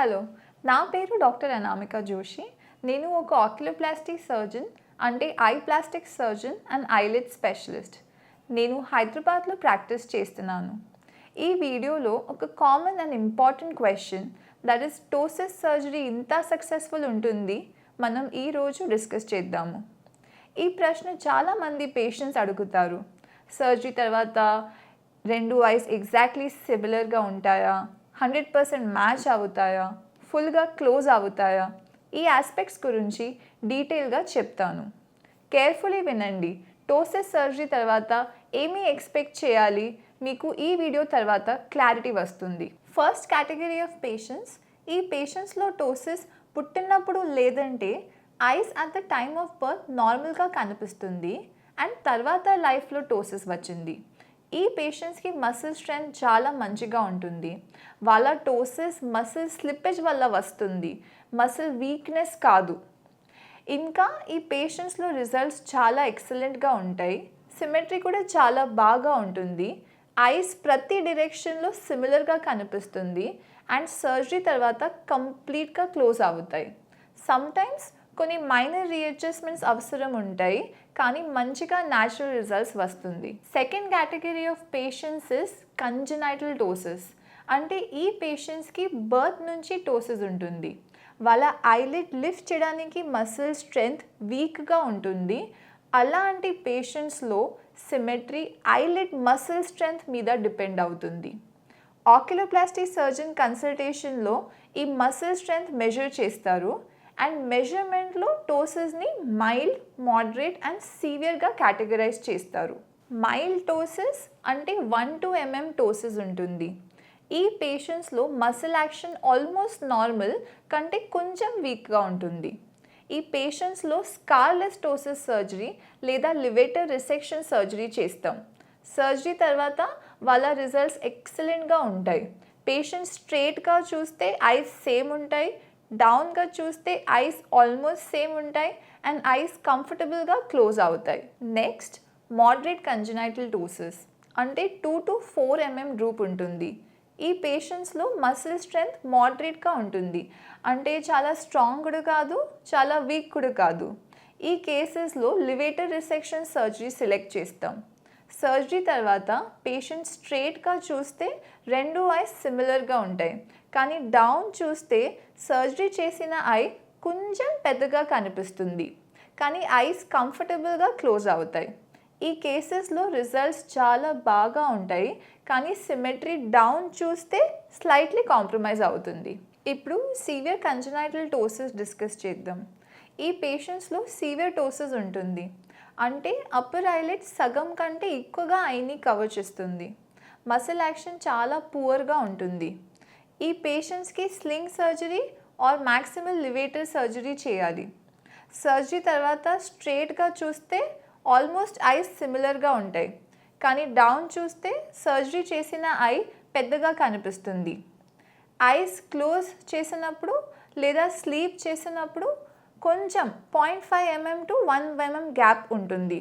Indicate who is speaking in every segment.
Speaker 1: Hello, నా పేరు doctor Anamika Joshi. నేను ఒక ఆక్యులోప్లాస్టీ సర్జన్, అంటే I plastic surgeon and eyelid specialist. నేను హైదరాబాద్లో ప్రాక్టీస్ చేస్తున్నాను. ఈ వీడియోలో ఒక common and important question, that is ptosis surgery ఇంత సక్సెస్ఫుల్ ఉంటుంది, మనం ఈరోజు డిస్కస్ చేద్దాము. ఈ ప్రశ్న చాలామంది పేషెంట్స్ అడుగుతారు. సర్జరీ తర్వాత రెండు ఐస్ ఎగ్జాక్ట్లీ సిమిలర్గా ఉంటాయా, 100% మ్యాచ్ అవుతాయా, ఫుల్గా క్లోజ్ అవుతాయా? ఈ ఆస్పెక్ట్స్ గురించి డీటెయిల్గా చెప్తాను. కేర్ఫుల్లీ వినండి. టోసిస్ సర్జరీ తర్వాత ఏమీ ఎక్స్పెక్ట్ చేయాలి, మీకు ఈ వీడియో తర్వాత క్లారిటీ వస్తుంది. First category of patients. ఈ పేషెంట్స్లో టోసిస్ పుట్టినప్పుడు లేదంటే ice at the time of birth నార్మల్గా కనిపిస్తుంది అండ్ తర్వాత లైఫ్లో టోసిస్ వచ్చింది. ఈ పేషెంట్స్కి మసిల్ స్ట్రెంగ్త్ చాలా మంచిగా ఉంటుంది. వాళ్ళ టోసిస్ మసిల్ స్లిప్పేజ్ వల్ల వస్తుంది, మసిల్ వీక్నెస్ కాదు. ఇంకా ఈ పేషెంట్స్లో రిజల్ట్స్ చాలా ఎక్సలెంట్గా ఉంటాయి. సిమెట్రీ కూడా చాలా బాగా ఉంటుంది. ఐస్ ప్రతి డైరెక్షన్లో సిమిలర్గా కనిపిస్తుంది అండ్ సర్జరీ తర్వాత కంప్లీట్గా క్లోజ్ అవుతాయి. సమ్టైమ్స్ కొన్ని మైనర్ రీఅడ్జస్ట్మెంట్స్ అవసరం ఉంటాయి, కానీ మంచిగా న్యాచురల్ రిజల్ట్స్ వస్తుంది. Second category of patients is congenital ptosis. అంటే ఈ పేషెంట్స్కి బర్త్ నుంచి టోసిస్ ఉంటుంది. వాళ్ళ ఐలిడ్ లిఫ్ట్ చేయడానికి మసిల్ స్ట్రెంగ్త్ వీక్గా ఉంటుంది. అలాంటి పేషెంట్స్లో సిమెట్రీ ఐలిడ్ మసిల్ స్ట్రెంగ్త్ మీద డిపెండ్ అవుతుంది. ఆక్యులోప్లాస్టీ సర్జన్ కన్సల్టేషన్లో ఈ మసిల్ స్ట్రెంగ్త్ మెజర్ చేస్తారు అండ్ మెజర్మెంట్లో టోసిస్ని మైల్డ్, మోడరేట్ అండ్ సివియర్గా కేటగరైజ్ చేస్తారు. మైల్డ్ టోసిస్ అంటే 1-2 mm టోసిస్ ఉంటుంది. ఈ పేషెంట్స్లో మసిల్ యాక్షన్ ఆల్మోస్ట్ నార్మల్ కంటే కొంచెం వీక్గా ఉంటుంది. ఈ పేషెంట్స్లో స్కార్లెస్ టోసిస్ సర్జరీ లేదా లివేటర్ రిసెక్షన్ సర్జరీ చేస్తాం. సర్జరీ తర్వాత వాళ్ళ రిజల్ట్స్ ఎక్సలెంట్గా ఉంటాయి. పేషెంట్స్ స్ట్రేట్గా చూస్తే ఐస్ సేమ్ ఉంటాయి, డౌన్గా చూస్తే ఐస్ ఆల్మోస్ట్ సేమ్ ఉంటాయి అండ్ ఐస్ కంఫర్టబుల్గా క్లోజ్ అవుతాయి. నెక్స్ట్, మోడరేట్ కంజనైటల్ టోసిస్ అంటే 2-4 mm డ్రూప్ ఉంటుంది. ఈ పేషెంట్స్లో మసిల్ స్ట్రెంగ్త్ మోడరేట్గా ఉంటుంది, అంటే చాలా స్ట్రాంగ్ కూడా కాదు, చాలా వీక్ కూడా కాదు. ఈ కేసెస్లో లివేటర్ రిసెక్షన్ సర్జరీ సెలెక్ట్ చేస్తాం. సర్జరీ తర్వాత పేషెంట్ స్ట్రేట్గా చూస్తే రెండు ఐస్ సిమిలర్గా ఉంటాయి, కానీ డౌన్ చూస్తే సర్జరీ చేసిన ఐ కొంచెం పెద్దగా కనిపిస్తుంది, కానీ ఐస్ కంఫర్టబుల్గా క్లోజ్ అవుతాయి. ఈ కేసెస్లో రిజల్ట్స్ చాలా బాగా ఉంటాయి, కానీ సిమెట్రీ డౌన్ చూస్తే స్లైట్లీ కాంప్రమైజ్ అవుతుంది. ఇప్పుడు సివియర్ కంజనైటల్ టోసిస్ డిస్కస్ చేద్దాం. ఈ పేషెంట్స్లో సివియర్ టోసిస్ ఉంటుంది, అంటే అప్పర్ ఐలిడ్ సగం కంటే ఎక్కువగా ఐని కవర్ చేస్తుంది. మసిల్ యాక్షన్ చాలా పువర్గా ఉంటుంది. ఈ పేషెంట్స్కి sling surgery or maximal levator surgery చేయాలి. సర్జరీ తర్వాత స్ట్రేట్గా చూస్తే ఆల్మోస్ట్ ఐస్ సిమిలర్గా ఉంటాయి, కానీ డౌన్ చూస్తే సర్జరీ చేసిన ఐ పెద్దగా కనిపిస్తుంది. ఐస్ క్లోజ్ చేసినప్పుడు లేదా స్లీప్ చేసినప్పుడు కొంచెం 0.5 mm to 1 mm గ్యాప్ ఉంటుంది.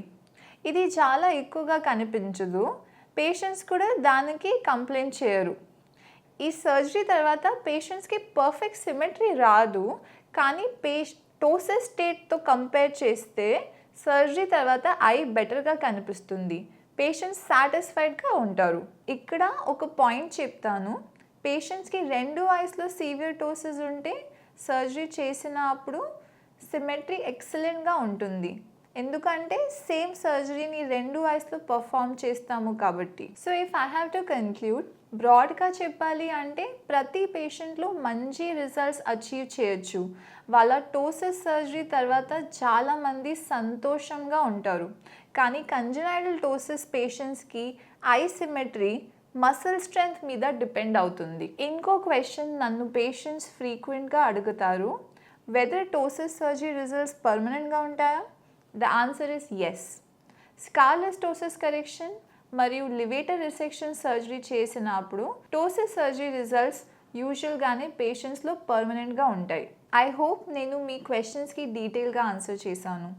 Speaker 1: ఇది చాలా ఎక్కువగా కనిపించదు. పేషెంట్స్ కూడా దానికి కంప్లైంట్ చేయరు. ఈ సర్జరీ తర్వాత పేషెంట్స్కి పర్ఫెక్ట్ సిమెట్రీ రాదు, కానీ టోసిస్ స్టేట్తో కంపేర్ చేస్తే సర్జరీ తర్వాత ఐ బెటర్గా కనిపిస్తుంది. పేషెంట్స్ సాటిస్ఫైడ్గా ఉంటారు. ఇక్కడ ఒక పాయింట్ చెప్తాను. పేషెంట్స్కి రెండు ఐస్లో సివియర్ టోసిస్ ఉంటే సర్జరీ చేసినప్పుడు సిమెట్రీ ఎక్సలెంట్గా ఉంటుంది, ఎందుకంటే సేమ్ సర్జరీని రెండు ఐస్లో పర్ఫామ్ చేస్తాము కాబట్టి. So if I have to conclude, బ్రాడ్గా చెప్పాలి అంటే ప్రతి పేషెంట్లో మంచి రిజల్ట్స్ అచీవ్ చేయొచ్చు. వాళ్ళ టోసిస్ సర్జరీ తర్వాత చాలామంది సంతోషంగా ఉంటారు, కానీ కంజనైటల్ టోసిస్ పేషెంట్స్కి ఐ సిమెట్రీ మసిల్ స్ట్రెంగ్త్ మీద డిపెండ్ అవుతుంది. ఇంకో క్వశ్చన్ నన్ను పేషెంట్స్ ఫ్రీక్వెంట్గా అడుగుతారు, వెదర్ టోసిస్ సర్జరీ రిజల్ట్స్ పర్మనెంట్గా ఉంటాయా? The answer is yes. Scarless ptosis correction మరియు లివేటర్ రిసెక్షన్ సర్జరీ చేసినప్పుడు టోసిస్ సర్జరీ రిజల్ట్స్ యూజువల్గానే పేషెంట్స్లో పర్మనెంట్గా ఉంటాయి. ఐ హోప్ నేను మీ క్వశ్చన్స్కి డీటెయిల్గా ఆన్సర్ చేశాను.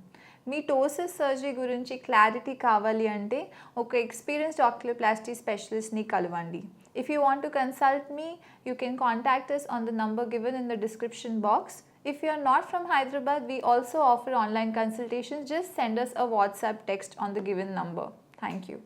Speaker 1: మీ టోసిస్ సర్జరీ గురించి క్లారిటీ కావాలి అంటే ఒక ఎక్స్పీరియన్స్డ్ ఆక్యులోప్లాస్టీ స్పెషలిస్ట్ని కలవండి. If you want to consult me, you can contact us on the number given in the description box. If you are not from Hyderabad, we also offer online consultations. Just send us a WhatsApp text on the given number. Thank you.